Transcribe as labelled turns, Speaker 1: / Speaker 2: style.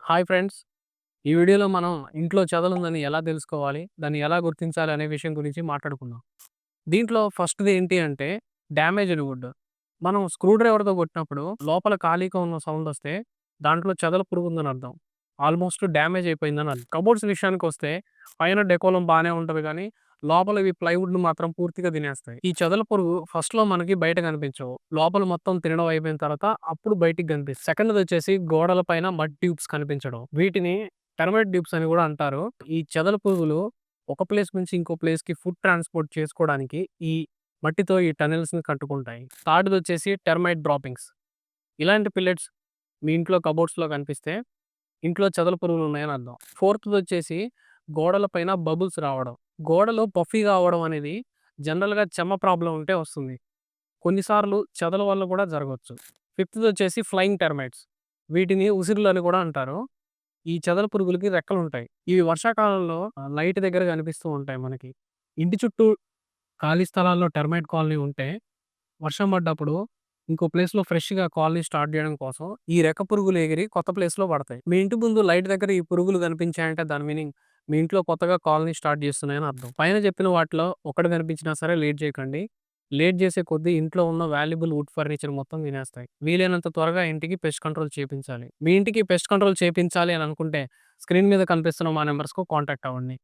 Speaker 1: Hi friends. ఈ వీడియోలో మనం ఇంట్లో చెదలుందని ఎలా తెలుసుకోవాలి? దాన్ని ఎలా గుర్తించాలి అనే విషయం గురించి మాట్లాడుకుందాం. దీంట్లో ఫస్ట్‌ది ఏంటి అంటే డ్యామేజ్డ్ వుడ్. మనం స్క్రూ డ్రైవర్‌తో కొట్టినప్పుడు లోపల ఖాళీగా ఉన్న సౌండొస్తే దాంట్లో చెదల పురుగుందని అర్థం. ఆల్‌మోస్ట్ డ్యామేజ్ అయిపోయిందని అర్థం. కబోర్డ్స్ విషయానికొస్తే పైన డెకోలం బానే ఉంటది గానీ, లోపలవి ప్లైవుడ్‌ని మాత్రం పూర్తిగా తినేస్తాయి. ఈ చెదల పురుగు ఫస్ట్‌లో మనకి బయట కనిపించవు. లోపల మొత్తం తినడం అయిపోయిన తర్వాత అప్పుడు బయటికి కనిపిస్తాయి. సెకండ్‌దొచ్చేసి గోడల పైన మడ్ ట్యూబ్స్ కనిపించడం. వీటిని టెర్మైట్ ట్యూబ్స్ అని గూడా అంటారు. ఈ చెదల పురుగులు ఒక ప్లేస్ నుంచి ఇంకో ప్లేస్‌కి ఫుడ్ ట్రాన్స్‌పోర్ట్ చేసుకోవడానికి ఈ మట్టితో ఈ టనెల్స్‌ని కట్టుకుంటాయి. థర్డ్‌దొచ్చేసి టెర్మైట్ డ్రాపింగ్స్. ఇలాంటి పిల్లెట్స్ మీ ఇంట్లో కబోర్డ్స్‌లో కనిపిస్తే ఇంట్లో చెదల పురుగులున్నాయని అర్థం. ఫోర్త్‌దొచ్చేసి గోడల పైన బబుల్స్ రావడం. గోడలు పఫీగా అవ్వడం అనేది జనరల్‌గా చెమ్మ ప్రాబ్లమ్ ఉంటే వస్తుంది. కొన్నిసార్లు చెదల వల్ల కూడా జరగొచ్చు. ఫిఫ్త్‌దొచ్చేసి ఫ్లయింగ్ టెర్మైట్స్. వీటిని ఉసిరులు అని కూడా అంటారు. ఈ చెదల పురుగులకి రెక్కలుంటాయి. ఇవి వర్షాకాలంలో లైట్ దగ్గర కనిపిస్తూ ఉంటాయి మనకి. ఇంటి చుట్టూ ఖాళీ స్థలాల్లో టెర్మైట్ కాలనీ ఉంటే వర్షం పడ్డప్పుడు ఇంకో ప్లేస్‌లో ఫ్రెష్‌గా కాలనీ స్టార్ట్ జేయడం కోసం ఈ రెక్క పురుగులు ఎగిరి కొత్త ప్లేస్‌లో పడతాయి. మీ ఇంటి ముందు లైట్ దగ్గర ఈ పురుగులు కనిపించాయంటే దాని మీనింగ్ మీ ఇంట్లో కొత్తగా కాలనీ స్టార్ట్ చేస్తున్నాయని అర్థం. పైన చెప్పిన వాటిలో ఒకటి కనిపించినా సరే లేట్ చేయకండి. లేట్ చేసే కొద్దీ ఇంట్లో ఉన్న వాల్యుబుల్ వుడ్ ఫర్నిచర్ మొత్తం తినేస్తాయి. వీలైనంత త్వరగా ఇంటికి పెస్ట్ కంట్రోల్ చేపించాలి. మీ ఇంటికి పెస్ట్ కంట్రోల్ చేపించాలి అని అనుకుంటే స్క్రీన్ మీద కనిపిస్తున్న మా నంబర్స్‌కు కాంటాక్ట్ అవ్వండి.